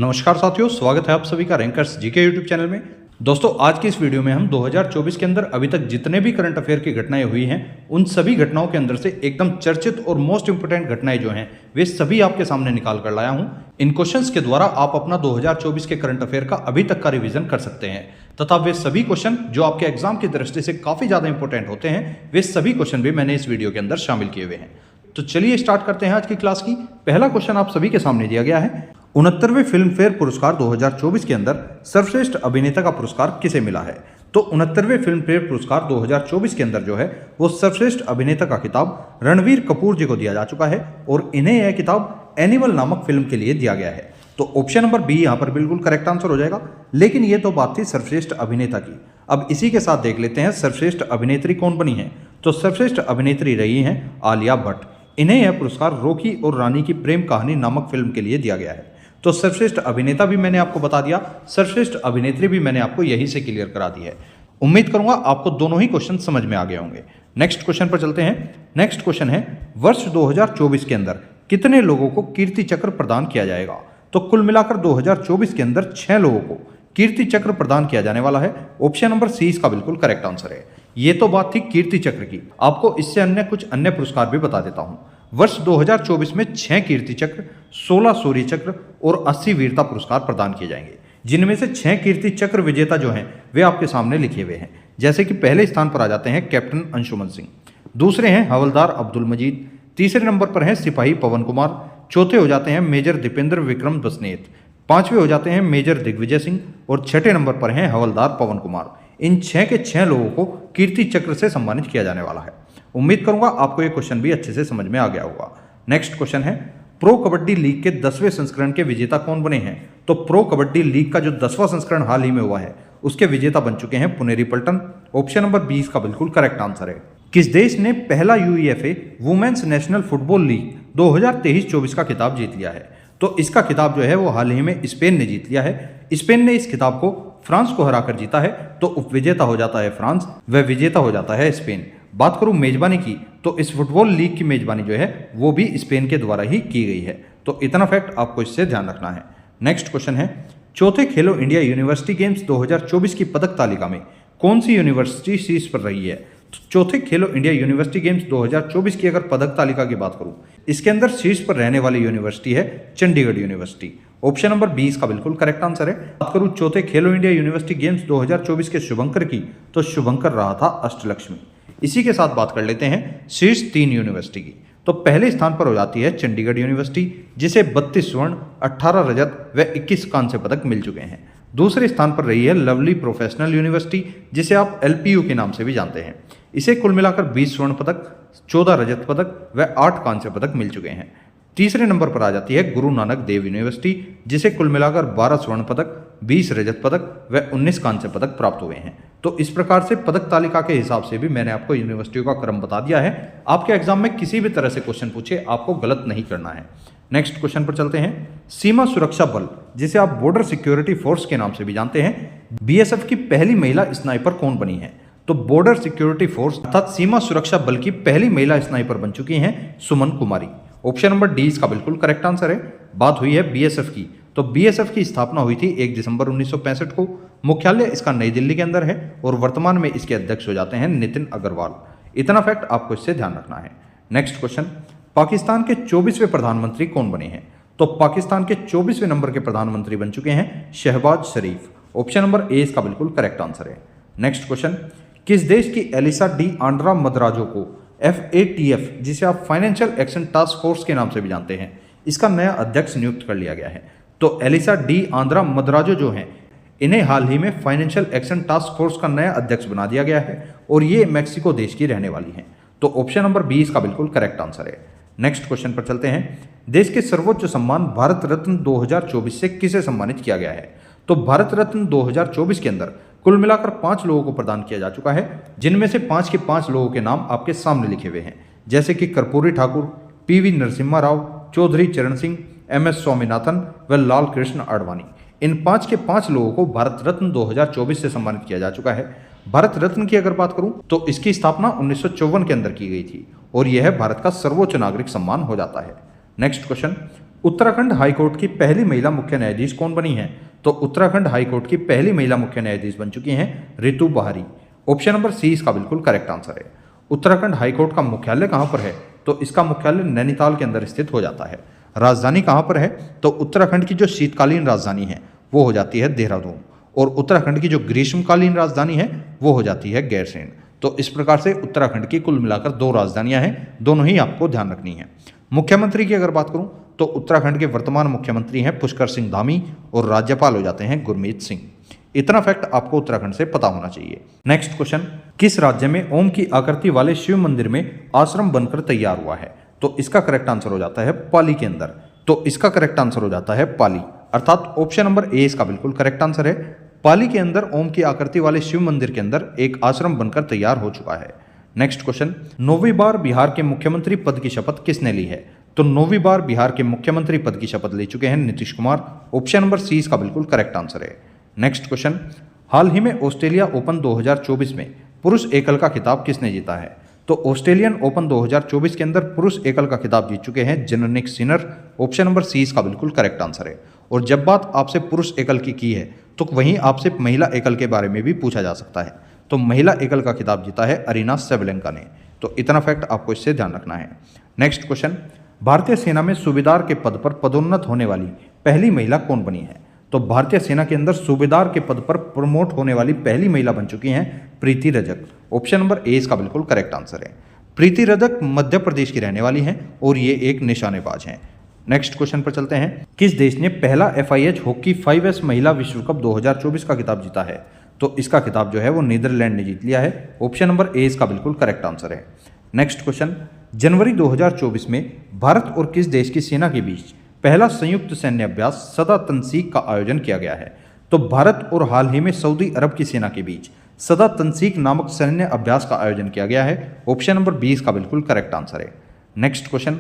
नमस्कार साथियों, स्वागत है आप सभी का रैंकर्स जीके यूट्यूब चैनल में। दोस्तों, आज की इस वीडियो में हम 2024 के अंदर अभी तक जितने भी करंट अफेयर की घटनाएं हुई हैं, उन सभी घटनाओं के अंदर से एकदम चर्चित और मोस्ट इंपोर्टेंट घटनाएं जो हैं वे सभी आपके सामने निकाल कर लाया हूं। इन क्वेश्चंस के द्वारा आप अपना 2024 के करंट अफेयर का अभी तक का रिवीजन कर सकते हैं तथा वे सभी क्वेश्चन जो आपके एग्जाम की दृष्टि से काफी ज्यादा इंपॉर्टेंट होते हैं, वे सभी क्वेश्चन भी मैंने इस वीडियो के अंदर शामिल किए हुए हैं। तो चलिए स्टार्ट करते हैं आज की क्लास की। पहला क्वेश्चन आप सभी के सामने दिया गया है, 69वें फिल्म फेयर पुरस्कार 2024 के अंदर सर्वश्रेष्ठ अभिनेता का पुरस्कार किसे मिला है। तो 69वें फिल्म फेयर पुरस्कार 2024 के अंदर जो है वो सर्वश्रेष्ठ अभिनेता का खिताब रणवीर कपूर जी को दिया जा चुका है और इन्हें यह खिताब एनिमल नामक फिल्म के लिए दिया गया है। तो ऑप्शन नंबर बी यहाँ पर बिल्कुल करेक्ट आंसर हो जाएगा। लेकिन ये तो बात थी सर्वश्रेष्ठ अभिनेता की। अब इसी के साथ देख लेते हैं सर्वश्रेष्ठ अभिनेत्री कौन बनी है। तो सर्वश्रेष्ठ अभिनेत्री रही हैं आलिया भट्ट। इन्हें यह पुरस्कार रॉकी और रानी की प्रेम कहानी नामक फिल्म के लिए दिया गया है। तो सर्वश्रेष्ठ अभिनेता भी मैंने आपको बता दिया, सर्वश्रेष्ठ अभिनेत्री भी मैंने आपको यहीं से क्लियर करा दी है। उम्मीद करूंगा आपको दोनों ही क्वेश्चन समझ में आ गए होंगे। नेक्स्ट क्वेश्चन पर चलते हैं। नेक्स्ट क्वेश्चन है, वर्ष 2024 के अंदर कितने लोगों को कीर्ति चक्र प्रदान किया जाएगा। तो कुल मिलाकर 2024 के अंदर 6 लोगों को कीर्ति चक्र प्रदान किया जाने वाला है। ऑप्शन नंबर सी इसका बिल्कुल करेक्ट आंसर है। ये तो बात थी कीर्ति चक्र की, आपको इससे अन्य कुछ अन्य पुरस्कार भी बता देता हूं। वर्ष 2024 में 6 कीर्ति चक्र, 16 शौर्य चक्र और 80 वीरता पुरस्कार प्रदान किए जाएंगे, जिनमें से 6 कीर्ति चक्र विजेता जो हैं वे आपके सामने लिखे हुए हैं। जैसे कि पहले स्थान पर आ जाते हैं कैप्टन अंशुमन सिंह, दूसरे हैं हवलदार अब्दुल मजीद, तीसरे नंबर पर हैं सिपाही पवन कुमार, चौथे हो जाते हैं मेजर दीपेंद्र विक्रम बसनेत, पांचवें हो जाते हैं मेजर दिग्विजय सिंह और छठे नंबर पर हैं हवलदार पवन कुमार। इन 6 के 6 लोगों को कीर्ति चक्र से सम्मानित किया जाने वाला है। उम्मीद करूंगा आपको ये क्वेश्चन भी अच्छे से समझ में आ गया होगा। नेक्स्ट क्वेश्चन है, प्रो कबड्डी लीग के 10वें संस्करण के विजेता कौन बने हैं। तो प्रो कबड्डी लीग का जो 10वां संस्करण हाल ही में हुआ है उसके विजेता बन चुके हैं पुनेरी पल्टन। ऑप्शन नंबर 20 का बिल्कुल करेक्ट आंसर है। किस देश ने पहला UEFA women's national football league 2023-24 का खिताब जीत लिया है। तो इसका खिताब जो है वो हाल ही में स्पेन ने जीत लिया है। स्पेन ने इस खिताब को फ्रांस को हराकर जीता है, तो उपविजेता हो जाता है फ्रांस, वह विजेता हो जाता है स्पेन। बात करूं मेजबानी की, तो इस फुटबॉल लीग की मेजबानी जो है वो भी स्पेन के द्वारा ही की गई है। तो इतना फैक्ट आपको इससे ध्यान रखना है। नेक्स्ट क्वेश्चन है, चौथे खेलो इंडिया यूनिवर्सिटी गेम्स 2024 की पदक तालिका में कौन सी यूनिवर्सिटी शीर्ष पर रही है। तो चौथे खेलो इंडिया यूनिवर्सिटी गेम्स 2024 की अगर पदक तालिका की बात करूं, इसके अंदर शीर्ष पर रहने वाली यूनिवर्सिटी है चंडीगढ़ यूनिवर्सिटी। ऑप्शन नंबर 20 का बिल्कुल करेक्ट आंसर है। बात करूं चौथे खेलो इंडिया यूनिवर्सिटी गेम्स 2024 के शुभंकर की, तो शुभंकर रहा था अष्टलक्ष्मी। इसी के साथ बात कर लेते हैं शीर्ष 3 यूनिवर्सिटी की। तो पहले स्थान पर हो जाती है चंडीगढ़ यूनिवर्सिटी, जिसे 32 स्वर्ण, 18 रजत व 21 कांस्य पदक मिल चुके हैं। दूसरे स्थान पर रही है लवली प्रोफेशनल यूनिवर्सिटी, जिसे आप एलपीयू के नाम से भी जानते हैं। इसे कुल मिलाकर 20 स्वर्ण पदक, 14 रजत पदक व 8 कांस्य पदक मिल चुके हैं। तीसरे नंबर पर आ जाती है गुरु नानक देव यूनिवर्सिटी, जिसे कुल मिलाकर 12 स्वर्ण पदक, 20 रजत पदक व 19 कांस्य पदक प्राप्त हुए हैं। तो इस प्रकार से पदक तालिका के हिसाब से भी मैंने आपको यूनिवर्सिटियों का क्रम बता दिया है। आपके एग्जाम में किसी भी तरह से क्वेश्चन पूछे, आपको गलत नहीं करना है। नेक्स्ट क्वेश्चन पर चलते हैं। सीमा सुरक्षा बल, जिसे आप बॉर्डर सिक्योरिटी फोर्स के नाम से भी जानते हैं, बीएसएफ की पहली महिला स्नाइपर कौन बनी है। तो बॉर्डर सिक्योरिटी फोर्स अर्थात सीमा सुरक्षा बल की पहली महिला स्नाइपर बन चुकी हैं सुमन कुमारी। ऑप्शन नंबर डी इसका बिल्कुल करेक्ट आंसर है। बात हुई है बीएसएफ की, तो बीएसएफ की स्थापना हुई थी 1 दिसंबर 1965 को। मुख्यालय इसका नई दिल्ली के अंदर है और वर्तमान में इसके अध्यक्ष हो जाते हैं नितिन अग्रवाल। इतना फैक्ट आपको इससे ध्यान रखना है। नेक्स्ट क्वेश्चन, पाकिस्तान के 24वें प्रधानमंत्री कौन बने हैं। तो पाकिस्तान के 24वें नंबर के प्रधानमंत्री बन चुके हैं शहबाज शरीफ। ऑप्शन नंबर ए इसका बिल्कुल करेक्ट आंसर है। नेक्स्ट क्वेश्चन, किस देश की एलिसा डी आंड्रा मद्राजो को FATF, जिसे आप फाइनेंशियल एक्शन टास्क फोर्स के नाम से भी जानते हैं, इसका नया अध्यक्ष नियुक्त कर लिया गया है। तो एलिसा डी आंद्रा मद्राजो जो हैं, इन्हें हाल ही में फाइनेंशियल एक्शन टास्क फोर्स का नया अध्यक्ष बना दिया गया है और ये मैक्सिको देश की रहने वाली हैं। तो ऑप्शन नंबर 20 का बिल्कुल करेक्ट आंसर है। नेक्स्ट क्वेश्चन पर चलते हैं। देश के सर्वोच्च सम्मान भारत रत्न 2024 से किसे सम्मानित किया गया है। तो भारत रत्न 2024 के अंदर कुल मिलाकर 5 लोगों को प्रदान किया जा चुका है, जिनमें से 5 के 5 लोगों के नाम आपके सामने लिखे हुए हैं। जैसे कि कर्पूरी ठाकुर, PV नरसिम्हा राव, चौधरी चरण सिंह, MS स्वामीनाथन व लाल कृष्ण आडवाणी। इन 5 के 5 लोगों को भारत रत्न 2024 से सम्मानित किया जा चुका है। भारत रत्न की अगर बात करूं तो इसकी स्थापना 1954 के अंदर की गई थी और यह भारत का सर्वोच्च नागरिक सम्मान हो जाता है। नेक्स्ट क्वेश्चन, उत्तराखंड हाईकोर्ट की पहली महिला मुख्य न्यायाधीश कौन बनी है? तो उत्तराखंड हाईकोर्ट की पहली महिला मुख्य न्यायाधीश बन चुकी हैं रितु बहारी। ऑप्शन नंबर सी इसका बिल्कुल करेक्ट आंसर है। उत्तराखंड हाईकोर्ट का मुख्यालय कहां पर है? तो इसका मुख्यालय नैनीताल के अंदर स्थित हो जाता है। राजधानी कहां पर है? तो उत्तराखंड की जो शीतकालीन राजधानी है वो हो जाती है देहरादून, और उत्तराखंड की जो ग्रीष्मकालीन राजधानी है वो हो जाती है गैरसैंण। तो इस प्रकार से उत्तराखंड की कुल मिलाकर 2 राजधानियां हैं, दोनों ही आपको ध्यान रखनी है। मुख्यमंत्री की अगर बात करूं तो उत्तराखंड के वर्तमान मुख्यमंत्री हैं पुष्कर सिंह धामी, और राज्यपाल हो जाते हैं गुरमीत सिंह। इतना फैक्ट आपको उत्तराखंड से पता होना चाहिए। नेक्स्ट क्वेश्चन, किस राज्य में ओम की आकृति वाले शिव मंदिर में आश्रम बनकर तैयार हुआ है? तो इसका करेक्ट आंसर हो जाता है पाली के अंदर। तो इसका करेक्ट आंसर हो जाता है पाली, अर्थात ऑप्शन नंबर ए इसका बिल्कुल करेक्ट आंसर है। पाली के अंदर ओम की आकृति वाले शिव मंदिर के अंदर एक आश्रम बनकर तैयार हो चुका है। नेक्स्ट क्वेश्चन, 9वीं बार बिहार के मुख्यमंत्री पद की शपथ किसने ली है? तो 9वीं बार बिहार के मुख्यमंत्री पद की शपथ ले चुके हैं Nitish Kumar. Option number C इसका बिल्कुल करेक्ट आंसर है। नेक्स्ट क्वेश्चन, हाल ही में ऑस्ट्रेलिया ओपन 2024 में पुरुष एकल का खिताब किसने जीता है? तो ऑस्ट्रेलियन ओपन 2024 के अंदर पुरुष एकल का खिताब जीत चुके हैं Jannik Sinner. Option number C इसका बिल्कुल करेक्ट आंसर है। और जब बात आपसे पुरुष एकल की है तो वहीं आपसे महिला एकल के बारे में भी पूछा जा सकता है। तो महिला एकल का खिताब जीता है अरीना सेबलेंका ने। तो इतना फैक्ट आपको इससे ध्यान रखना है। नेक्स्ट क्वेश्चन, भारतीय सेना में सूबेदार के पद पर पदोन्नत होने वाली पहली महिला कौन बनी है? तो भारतीय सेना के अंदर सूबेदार के पद पर प्रमोट होने वाली पहली महिला बन चुकी हैं प्रीति रजक। ऑप्शन नंबर ए इसका बिल्कुल करेक्ट आंसर है। प्रीति रजक मध्य प्रदेश की रहने वाली हैं और ये एक निशानेबाज हैं। नेक्स्ट क्वेश्चन पर चलते हैं, किस देश ने पहला FIH हॉकी 5S महिला विश्व कप 2024 का खिताब जीता है? तो इसका खिताब जो है वो नीदरलैंड ने जीत लिया है। ऑप्शन नंबर ए इसका बिल्कुल करेक्ट आंसर है। नेक्स्ट क्वेश्चन, जनवरी 2024 में भारत और किस देश की सेना के बीच पहला संयुक्त सैन्य अभ्यास सदा तंसीक का आयोजन किया गया है? तो भारत और हाल ही में सऊदी अरब की सेना के बीच सदा तंसीक नामक सैन्य अभ्यास का आयोजन किया गया है। ऑप्शन नंबर 20 का बिल्कुल करेक्ट आंसर है। नेक्स्ट क्वेश्चन,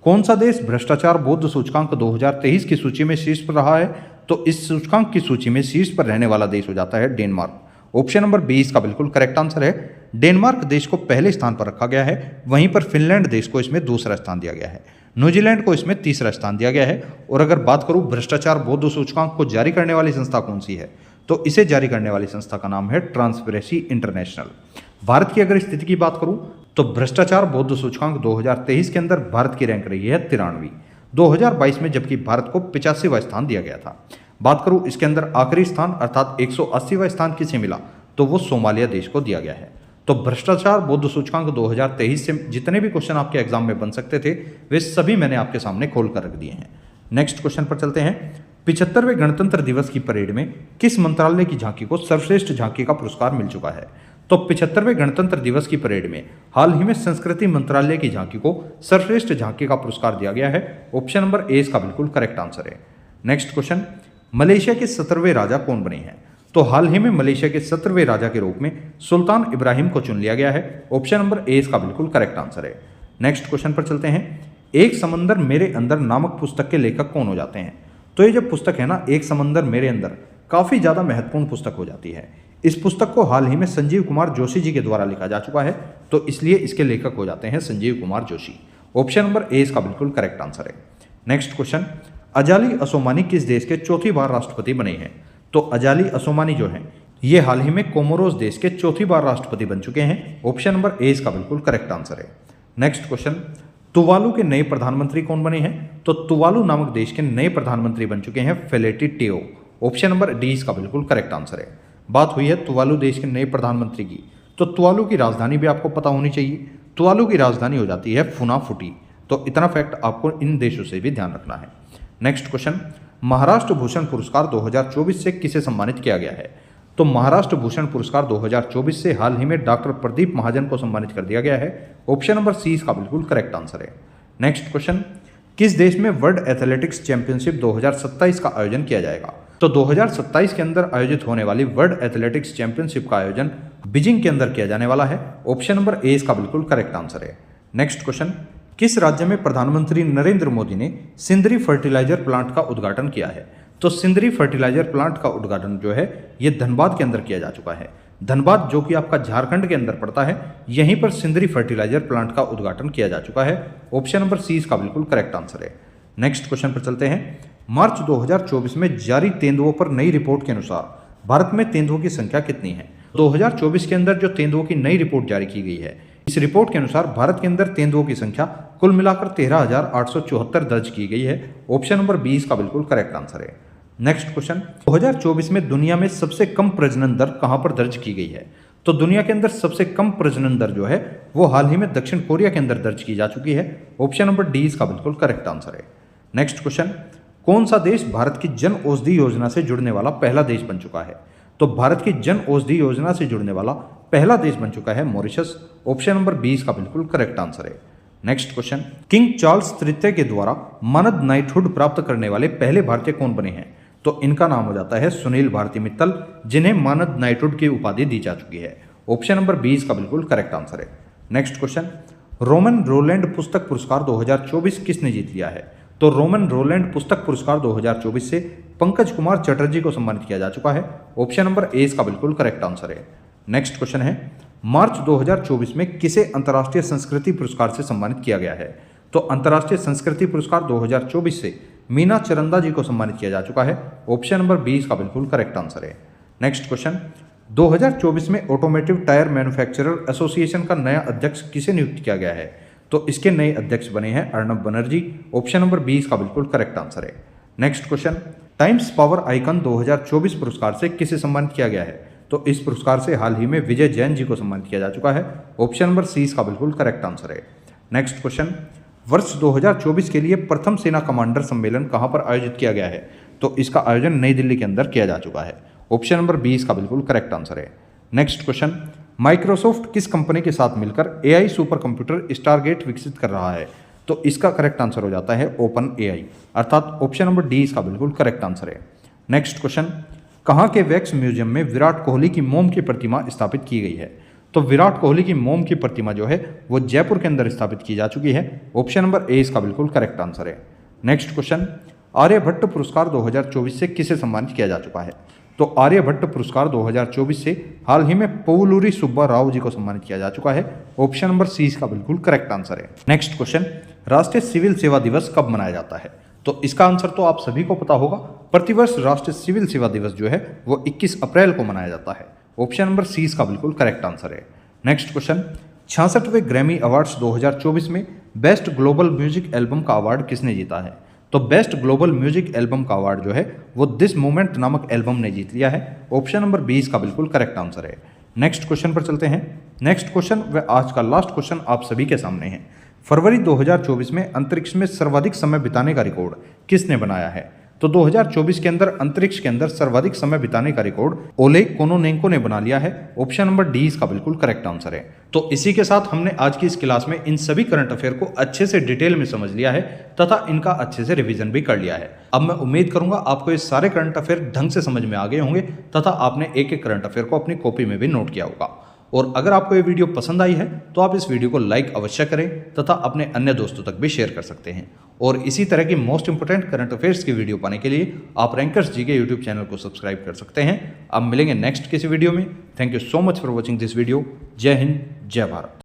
कौन सा देश भ्रष्टाचार बौद्ध सूचकांक 2023 की सूची में शीर्ष पर रहा है? तो इस सूचकांक की सूची में शीर्ष पर रहने वाला देश हो जाता है डेनमार्क। ऑप्शन नंबर 20 का बिल्कुल करेक्ट आंसर है। डेनमार्क देश को पहले स्थान पर रखा गया है, वहीं पर फिनलैंड देश को इसमें दूसरा स्थान दिया गया है, न्यूजीलैंड को इसमें तीसरा स्थान दिया गया है। और अगर बात करूं भ्रष्टाचार बौद्ध सूचकांक को जारी करने वाली संस्था कौन सी है, तो इसे जारी करने वाली संस्था का नाम है ट्रांसपेरेंसी इंटरनेशनल। भारत की अगर स्थिति की बात करूं तो भ्रष्टाचार बौद्ध सूचकांक 2023 के अंदर भारत की रैंक रही है 93वीं, 2022 में जबकि भारत को 85वां स्थान दिया गया था। बात करूं इसके अंदर आखिरी स्थान अर्थात 180वां स्थान किसे मिला, तो वो सोमालिया देश को दिया गया है। तो भ्रष्टाचार बौद्ध सूचकांक 2023 से जितने भी क्वेश्चन आपके एग्जाम में बन सकते थे वे सभी मैंने आपके सामने खोल कर रख दिए हैं। नेक्स्ट क्वेश्चन पर चलते हैं, 75वें गणतंत्र दिवस की परेड में किस मंत्रालय की झांकी को सर्वश्रेष्ठ झांकी का पुरस्कार मिल चुका है? तो 75वें गणतंत्र दिवस की परेड में हाल ही में संस्कृति मंत्रालय की झांकी को सर्वश्रेष्ठ झांकी का पुरस्कार दिया गया है। ऑप्शन नंबर ए इसका बिल्कुल करेक्ट आंसर है। नेक्स्ट क्वेश्चन, मलेशिया के 17वें राजा कौन बने हैं? तो हाल ही में मलेशिया के 17वें राजा के रूप में सुल्तान इब्राहिम को चुन लिया गया है। ऑप्शन नंबर ए इसका बिल्कुल करेक्ट आंसर है। नेक्स्ट क्वेश्चन पर चलते हैं, एक समंदर मेरे अंदर नामक पुस्तक के लेखक कौन हो जाते हैं? तो ये जो पुस्तक है ना, एक समंदर मेरे अंदर, काफ़ी ज़्यादा महत्वपूर्ण पुस्तक हो जाती है। इस पुस्तक को हाल ही में संजीव कुमार जोशी जी के द्वारा लिखा जा चुका है, तो इसलिए इसके लेखक हो जाते हैं Sanjeev Kumar Joshi. Option number A इसका बिल्कुल करेक्ट आंसर है। नेक्स्ट क्वेश्चन, अजाली असोमानी किस देश के चौथी बार राष्ट्रपति बने हैं? तो अजाली असोमानी जो है ये हाल ही में कोमोरोस देश के चौथी बार राष्ट्रपति बन चुके हैं। ऑप्शन नंबर ए इसका बिल्कुल करेक्ट आंसर है। नेक्स्ट क्वेश्चन, तुवालू के नए प्रधानमंत्री कौन बने हैं? तो तुवालू नामक देश के नए प्रधानमंत्री बन चुके हैं फेलेटी टेओ। ऑप्शन नंबर डी इसका बिल्कुल करेक्ट आंसर है। बात हुई है तुवालू देश के नए प्रधानमंत्री की, तो तुवालू की राजधानी भी आपको पता होनी चाहिए। तुवालू की राजधानी हो जाती है फुनाफुटी। तो इतना फैक्ट आपको इन देशों से भी ध्यान रखना है। नेक्स्ट क्वेश्चन, महाराष्ट्र भूषण पुरस्कार 2024 से किसे सम्मानित किया गया है? तो महाराष्ट्र भूषण पुरस्कार 2024 से हाल ही में डॉक्टर प्रदीप महाजन को सम्मानित कर दिया गया है। ऑप्शन नंबर सी इसका बिल्कुल करेक्ट आंसर है। नेक्स्ट क्वेश्चन, किस देश में वर्ल्ड एथलेटिक्स चैंपियनशिप 2027 का आयोजन किया जाएगा? तो 2027 के अंदर आयोजित होने वाली वर्ल्ड एथलेटिक्स चैंपियनशिप का आयोजन बीजिंग के अंदर किया जाने वाला है। ऑप्शन नंबर ए इसका बिल्कुल करेक्ट आंसर है। नेक्स्ट क्वेश्चन, किस राज्य में प्रधानमंत्री नरेंद्र मोदी ने सिंदरी फर्टिलाइजर प्लांट का उद्घाटन किया है? तो सिंदरी फर्टिलाइजर प्लांट का उद्घाटन जो है ये धनबाद के अंदर किया जा चुका है। धनबाद जो कि आपका झारखंड के अंदर पड़ता है, यहीं पर सिंदरी फर्टिलाइजर प्लांट का उद्घाटन किया जा चुका है। ऑप्शन नंबर सी इसका बिल्कुल करेक्ट आंसर है। नेक्स्ट क्वेश्चन पर चलते हैं। मार्च 2024 में जारी तेंदुओं पर नई रिपोर्ट के अनुसार भारत में तेंदुओं की संख्या कितनी है? 2024 के अंदर जो तेंदुओं की नई रिपोर्ट जारी की गई है, इस रिपोर्ट के अनुसार भारत के अंदर तेंदुओं की संख्या कुल मिलाकर 13,874 दर्ज की गई है। ऑप्शन नंबर 20 का बिल्कुल करेक्ट आंसर है। नेक्स्ट क्वेश्चन, 2024 में दुनिया में सबसे कम प्रजनन दर कहां पर दर्ज की गई है? तो दुनिया के अंदर सबसे कम प्रजनन दर जो है वो हाल ही में दक्षिण कोरिया के अंदर दर्ज की जा चुकी है। ऑप्शन नंबर डी इसका बिल्कुल करेक्ट आंसर है। नेक्स्ट क्वेश्चन, कौन सा देश भारत की जन औषधि योजना से जुड़ने वाला पहला देश बन चुका है? तो भारत की जन औषधि योजना से जुड़ने वाला पहला देश बन चुका है मॉरिशस। ऑप्शन नंबर 20 का बिल्कुल करेक्ट आंसर है। नेक्स्ट क्वेश्चन, किंग चार्ल्स तृतीय के द्वारा मानद नाइटहुड प्राप्त करने वाले पहले भारतीय कौन बने हैं? तो इनका नाम हो जाता है सुनील भारती मित्तल, जिन्हें मानद नाइटहुड की उपाधि दी जा चुकी है। ऑप्शन नंबर 20 का बिल्कुल करेक्ट आंसर है। नेक्स्ट क्वेश्चन, रोमन रोलैंड पुस्तक पुरस्कार 2024 किसने जीत लिया है? तो रोमन रोलैंड पुस्तक पुरस्कार 2024 से पंकज कुमार चटर्जी को सम्मानित किया जा चुका है। ऑप्शन नंबर ए इसका बिल्कुल करेक्ट आंसर है। नेक्स्ट क्वेश्चन है, मार्च 2024 में किसे अंतर्राष्ट्रीय संस्कृति पुरस्कार से सम्मानित किया गया है? तो अंतर्राष्ट्रीय संस्कृति पुरस्कार 2024 से मीना चरंदा जी को सम्मानित किया जा चुका है। ऑप्शन नंबर 20 का बिल्कुल करेक्ट आंसर है। नेक्स्ट क्वेश्चन, 2024 में ऑटोमोटिव टायर मैन्युफैक्चरर एसोसिएशन का नया अध्यक्ष किसे नियुक्त किया गया है? तो इसके नए अध्यक्ष बने हैं अर्नब बनर्जी। ऑप्शन नंबर 20 का बिल्कुल करेक्ट आंसर है। Next question, times power icon 2024 पुरस्कार से किसे सम्मानित किया गया है? तो इस पुरस्कार से हाल ही में विजय जैन जी को सम्मानित किया जा चुका है। ऑप्शन नंबर सी इसका बिल्कुल करेक्ट आंसर है। नेक्स्ट क्वेश्चन, वर्ष 2024 के लिए प्रथम सेना कमांडर सम्मेलन कहां पर आयोजित किया गया है? तो इसका आयोजन नई दिल्ली के अंदर किया जा चुका है। ऑप्शन नंबर 20 का बिल्कुल करेक्ट आंसर है। नेक्स्ट क्वेश्चन, माइक्रोसॉफ्ट किस कंपनी के साथ मिलकर एआई सुपर कंप्यूटर स्टारगेट विकसित कर रहा है? तो इसका करेक्ट आंसर हो जाता है ओपन एआई, अर्थात ऑप्शन नंबर डी इसका बिल्कुल करेक्ट आंसर है। नेक्स्ट क्वेश्चन, कहाँ के वैक्स म्यूजियम में विराट कोहली की मोम की प्रतिमा स्थापित की गई है? तो विराट कोहली की मोम की प्रतिमा जो है वो जयपुर के अंदर स्थापित की जा चुकी है। ऑप्शन नंबर ए इसका बिल्कुल करेक्ट आंसर है। नेक्स्ट क्वेश्चन, आर्यभट्ट पुरस्कार 2024 से किसे सम्मानित किया जा चुका है? तो आर्यभट्ट पुरस्कार 2024 से हाल ही में पोवलूरी सुब्बा राव जी को सम्मानित किया जा चुका है। ऑप्शन नंबर सी इसका बिल्कुल करेक्ट आंसर है। नेक्स्ट क्वेश्चन, राष्ट्रीय सिविल सेवा दिवस कब मनाया जाता है? तो इसका आंसर तो आप सभी को पता होगा। प्रतिवर्ष राष्ट्रीय सिविल सेवा दिवस जो है वो 21 अप्रैल को मनाया जाता है। ऑप्शन नंबर सी इसका बिल्कुल करेक्ट आंसर है। नेक्स्ट क्वेश्चन, 66वें ग्रैमी अवार्ड्स 2024 में बेस्ट ग्लोबल म्यूजिक एल्बम का अवार्ड किसने जीता है? तो बेस्ट ग्लोबल म्यूजिक एल्बम का अवार्ड जो है वो दिस मोमेंट नामक एल्बम ने जीत लिया है। ऑप्शन नंबर 20 का बिल्कुल करेक्ट आंसर है। नेक्स्ट क्वेश्चन पर चलते हैं। नेक्स्ट क्वेश्चन व आज का लास्ट क्वेश्चन आप सभी के सामने है। फरवरी 2024 में अंतरिक्ष में सर्वाधिक समय बिताने का रिकॉर्ड किसने बनाया है? तो 2024 के अंदर अंतरिक्ष के अंदर सर्वाधिक समय बिताने का रिकॉर्ड ओलेग कोनोनेंको ने बना लिया है। ऑप्शन नंबर डी इसका बिल्कुल करेक्ट आंसर है। तो इसी के साथ हमने आज की इस क्लास में इन सभी करंट अफेयर को अच्छे से डिटेल में समझ लिया है तथा इनका अच्छे से रिवीजन भी कर लिया है। अब मैं उम्मीद करूंगा आपको ये सारे करंट अफेयर ढंग से समझ में आ गए होंगे तथा आपने एक एक करंट अफेयर को अपनी कॉपी में भी नोट किया होगा। और अगर आपको ये वीडियो पसंद आई है तो आप इस वीडियो को लाइक अवश्य करें तथा अपने अन्य दोस्तों तक भी शेयर कर सकते हैं। और इसी तरह की मोस्ट इंपोर्टेंट करंट अफेयर्स की वीडियो पाने के लिए आप रैंकर्स जी के यूट्यूब चैनल को सब्सक्राइब कर सकते हैं। अब मिलेंगे नेक्स्ट किसी वीडियो में। Thank you so much for watching this video. जय हिंद, जय भारत।